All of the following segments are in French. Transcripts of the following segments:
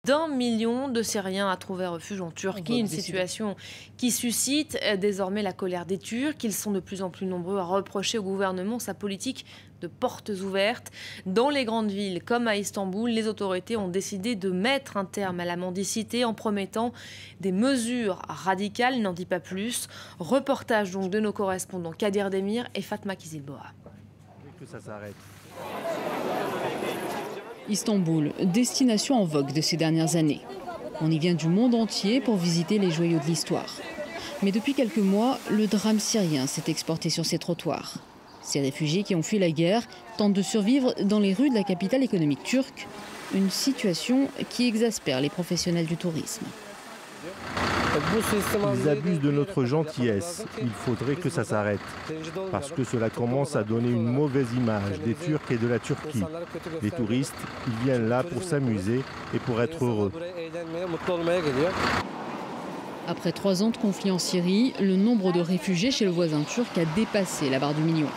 d'1 million de Syriens a trouvé refuge en Turquie, une situation qui suscite désormais la colère des Turcs. Ils sont de plus en plus nombreux à reprocher au gouvernement sa politique de portes ouvertes. Dans les grandes villes comme à Istanbul, les autorités ont décidé de mettre un terme à la mendicité en promettant des mesures radicales, n'en dit pas plus. Reportage donc de nos correspondants Kadir Demir et Fatma Kizilboa. Que ça s'arrête. Istanbul, destination en vogue de ces dernières années. On y vient du monde entier pour visiter les joyaux de l'histoire. Mais depuis quelques mois, le drame syrien s'est exporté sur ces trottoirs. Ces réfugiés qui ont fui la guerre tentent de survivre dans les rues de la capitale économique turque, une situation qui exaspère les professionnels du tourisme. Ils abusent de notre gentillesse. Il faudrait que ça s'arrête. Parce que cela commence à donner une mauvaise image des Turcs et de la Turquie. Les touristes, ils viennent là pour s'amuser et pour être heureux. Après 3 ans de conflit en Syrie, le nombre de réfugiés chez le voisin turc a dépassé la barre du million.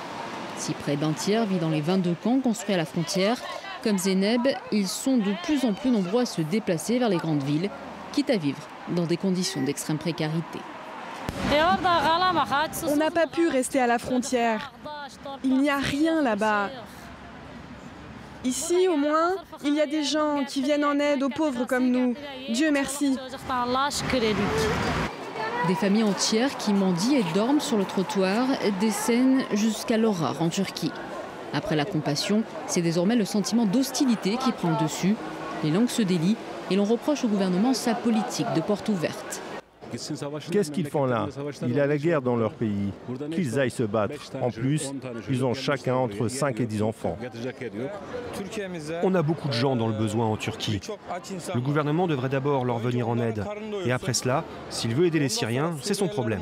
Si près d'un tiers vit dans les 22 camps construits à la frontière, comme Zeynep, ils sont de plus en plus nombreux à se déplacer vers les grandes villes, quitte à vivre dans des conditions d'extrême précarité. On n'a pas pu rester à la frontière. Il n'y a rien là-bas. Ici, au moins, il y a des gens qui viennent en aide aux pauvres comme nous. Dieu merci. Des familles entières qui mendient et dorment sur le trottoir, des scènes jusqu'alors rares en Turquie. Après la compassion, c'est désormais le sentiment d'hostilité qui prend le dessus. Les langues se délient et l'on reproche au gouvernement sa politique de porte ouverte. Qu'est-ce qu'ils font là? Il y a la guerre dans leur pays. Qu'ils aillent se battre. En plus, ils ont chacun entre 5 et 10 enfants. On a beaucoup de gens dans le besoin en Turquie. Le gouvernement devrait d'abord leur venir en aide. Et après cela, s'il veut aider les Syriens, c'est son problème.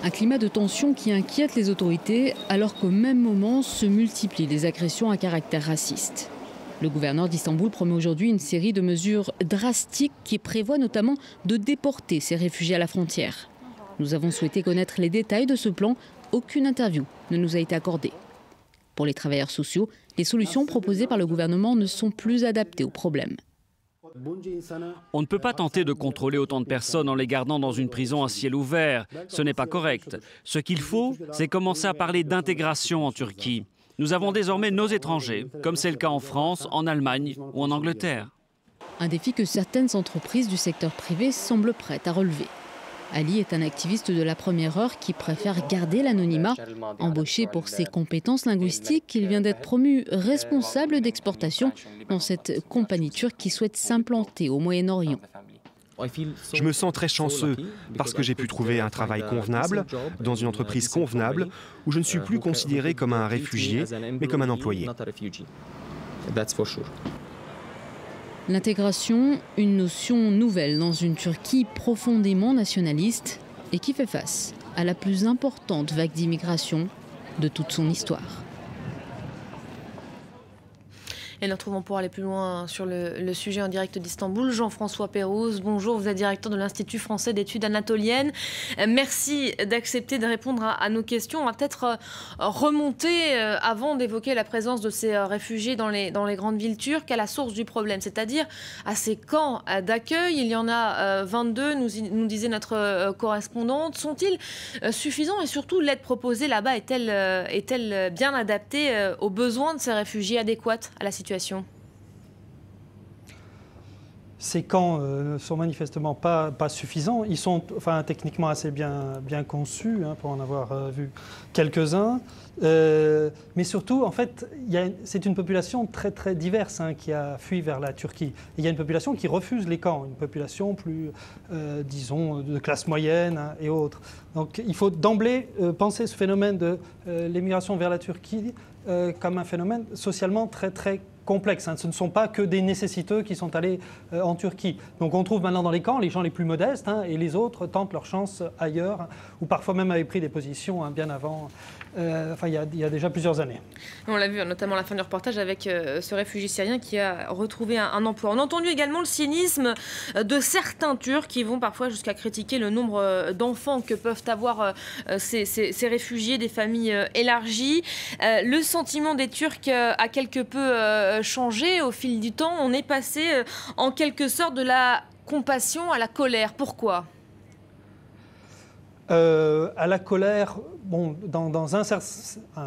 Un climat de tension qui inquiète les autorités alors qu'au même moment se multiplient les agressions à caractère raciste. Le gouverneur d'Istanbul promet aujourd'hui une série de mesures drastiques qui prévoient notamment de déporter ces réfugiés à la frontière. Nous avons souhaité connaître les détails de ce plan. Aucune interview ne nous a été accordée. Pour les travailleurs sociaux, les solutions proposées par le gouvernement ne sont plus adaptées au problème. On ne peut pas tenter de contrôler autant de personnes en les gardant dans une prison à ciel ouvert. Ce n'est pas correct. Ce qu'il faut, c'est commencer à parler d'intégration en Turquie. Nous avons désormais nos étrangers, comme c'est le cas en France, en Allemagne ou en Angleterre. Un défi que certaines entreprises du secteur privé semblent prêtes à relever. Ali est un activiste de la première heure qui préfère garder l'anonymat. Embauché pour ses compétences linguistiques, il vient d'être promu responsable d'exportation dans cette compagnie turque qui souhaite s'implanter au Moyen-Orient. Je me sens très chanceux parce que j'ai pu trouver un travail convenable, dans une entreprise convenable, où je ne suis plus considéré comme un réfugié, mais comme un employé. L'intégration, une notion nouvelle dans une Turquie profondément nationaliste et qui fait face à la plus importante vague d'immigration de toute son histoire. Et nous retrouvons pour aller plus loin sur le sujet en direct d'Istanbul. Jean-François Pérouse, bonjour, vous êtes directeur de l'Institut français d'études anatoliennes. Merci d'accepter de répondre à nos questions. On va peut-être remonter, avant d'évoquer la présence de ces réfugiés dans les grandes villes turques, à la source du problème, c'est-à-dire à ces camps d'accueil. Il y en a 22, nous disait notre correspondante. Sont-ils suffisants et surtout l'aide proposée là-bas est-elle bien adaptée aux besoins de ces réfugiés, adéquate à la situation ? Ces camps ne sont manifestement pas suffisants. Ils sont techniquement assez bien conçus, pour en avoir vu quelques-uns. Mais surtout, en fait, c'est une population très, très diverse qui a fui vers la Turquie. Et il y a une population qui refuse les camps, une population plus, disons, de classe moyenne et autres. Donc il faut d'emblée penser ce phénomène de l'émigration vers la Turquie comme un phénomène socialement très, très complexe. Ce ne sont pas que des nécessiteux qui sont allés en Turquie. Donc on trouve maintenant dans les camps les gens les plus modestes et les autres tentent leur chance ailleurs ou parfois même avaient pris des positions bien avant. Il y a déjà plusieurs années. On l'a vu notamment à la fin du reportage avec ce réfugié syrien qui a retrouvé un emploi. On a entendu également le cynisme de certains Turcs qui vont parfois jusqu'à critiquer le nombre d'enfants que peuvent avoir ces réfugiés, des familles élargies. Le sentiment des Turcs a quelque peu changé au fil du temps? On est passé en quelque sorte de la compassion à la colère. Pourquoi? À la colère, bon, dans un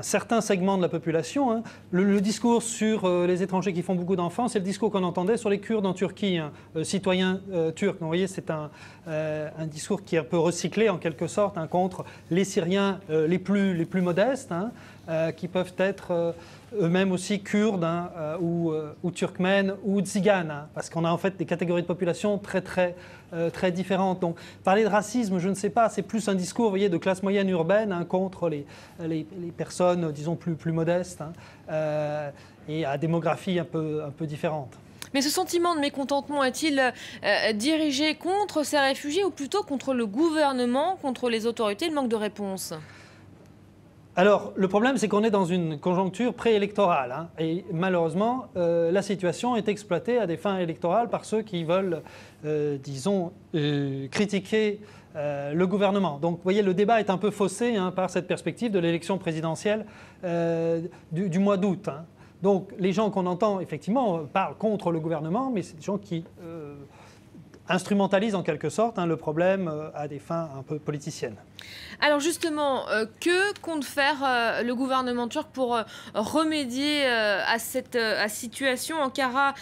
certain segment de la population, hein, le discours sur les étrangers qui font beaucoup d'enfants, c'est le discours qu'on entendait sur les Kurdes en Turquie, hein, citoyens turcs. Donc, vous voyez, c'est un discours qui est un peu recyclé en quelque sorte, hein, contre les Syriens les plus modestes, hein, qui peuvent être eux-mêmes aussi kurdes, hein, ou turkmènes ou tziganes, hein, parce qu'on a en fait des catégories de population très différentes. Donc parler de racisme, je ne sais pas, c'est plus un discours, vous voyez, de classe moyenne urbaine, hein, contre les personnes, disons, plus modestes, hein, et à démographie un peu différente. Mais ce sentiment de mécontentement est-il dirigé contre ces réfugiés ou plutôt contre le gouvernement, contre les autorités, le manque de réponse? Alors, le problème, c'est qu'on est dans une conjoncture préélectorale, hein, et malheureusement, la situation est exploitée à des fins électorales par ceux qui veulent, disons, critiquer le gouvernement. Donc, vous voyez, le débat est un peu faussé, hein, par cette perspective de l'élection présidentielle du mois d'août, hein. Donc, les gens qu'on entend, effectivement, parlent contre le gouvernement, mais c'est des gens qui instrumentalise en quelque sorte, hein, le problème à des fins un peu politiciennes. Alors justement, que compte faire le gouvernement turc pour remédier à cette situation? Ankara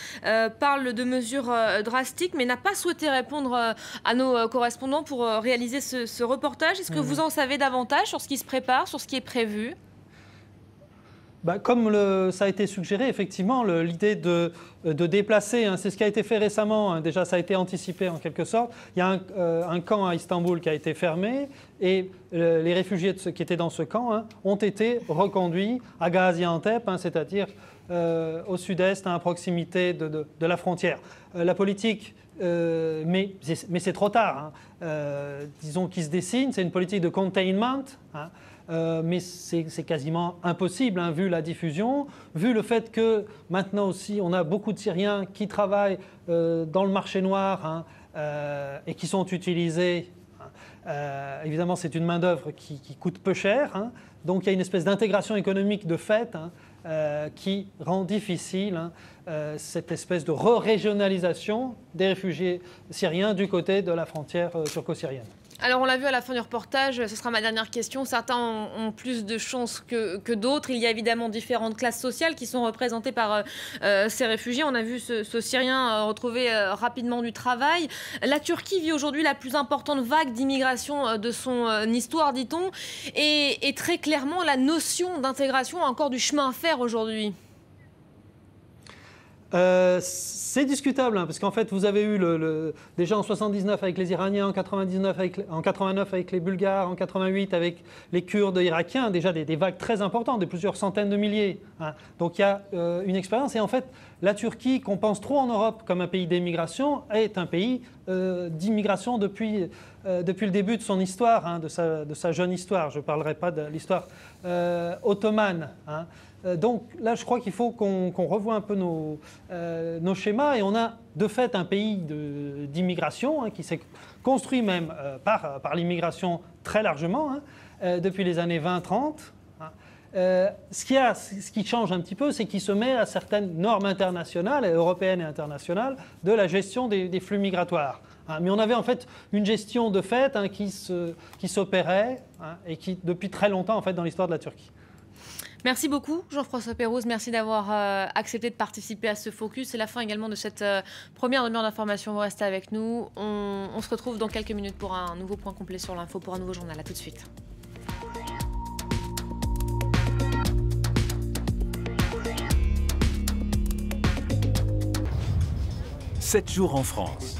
parle de mesures drastiques, mais n'a pas souhaité répondre à nos correspondants pour réaliser ce reportage. Est-ce que vous en savez davantage sur ce qui se prépare, sur ce qui est prévu? Comme ça a été suggéré, effectivement, l'idée de déplacer, hein, c'est ce qui a été fait récemment, hein, déjà ça a été anticipé en quelque sorte. Il y a un camp à Istanbul qui a été fermé et les réfugiés qui étaient dans ce camp, hein, ont été reconduits à Gaziantep, hein, c'est-à-dire au sud-est, hein, à proximité de la frontière. La politique, mais c'est trop tard, hein, disons, qui se dessine, c'est une politique de containment, hein, mais c'est quasiment impossible, hein, vu la diffusion, vu le fait que maintenant aussi on a beaucoup de Syriens qui travaillent dans le marché noir, hein, et qui sont utilisés. Évidemment, c'est une main-d'œuvre qui coûte peu cher, hein, donc il y a une espèce d'intégration économique de fait, hein, qui rend difficile, hein, cette espèce de re-régionalisation des réfugiés syriens du côté de la frontière turco-syrienne. Alors on l'a vu à la fin du reportage, ce sera ma dernière question, certains ont plus de chances que d'autres. Il y a évidemment différentes classes sociales qui sont représentées par ces réfugiés. On a vu ce Syrien retrouver rapidement du travail. La Turquie vit aujourd'hui la plus importante vague d'immigration de son histoire, dit-on. Et très clairement, la notion d'intégration a encore du chemin à faire aujourd'hui. C'est discutable, hein, parce qu'en fait, vous avez eu déjà en 79 avec les Iraniens, en 89 avec les Bulgares, en 88 avec les Kurdes irakiens, déjà des vagues très importantes, de plusieurs centaines de milliers, hein. Donc il y a une expérience, et en fait, la Turquie, qu'on pense trop en Europe comme un pays d'émigration, est un pays d'immigration depuis le début de son histoire, hein, de sa jeune histoire. Je ne parlerai pas de l'histoire ottomane, hein. Donc là, je crois qu'il faut qu'on revoie un peu nos schémas, et on a de fait un pays d'immigration, hein, qui s'est construit même par l'immigration très largement, hein, depuis les années 20-30. Hein. Ce qui change un petit peu, c'est qu'il se met à certaines normes internationales, européennes et internationales, de la gestion des flux migratoires. Hein. Mais on avait en fait une gestion de fait, hein, qui s'opérait, hein, et qui depuis très longtemps en fait dans l'histoire de la Turquie. Merci beaucoup Jean-François Pérouse, merci d'avoir accepté de participer à ce focus. C'est la fin également de cette première demi-heure d'information. Vous restez avec nous. On se retrouve dans quelques minutes pour un nouveau point complet sur l'info, pour un nouveau journal. À tout de suite. 7 jours en France.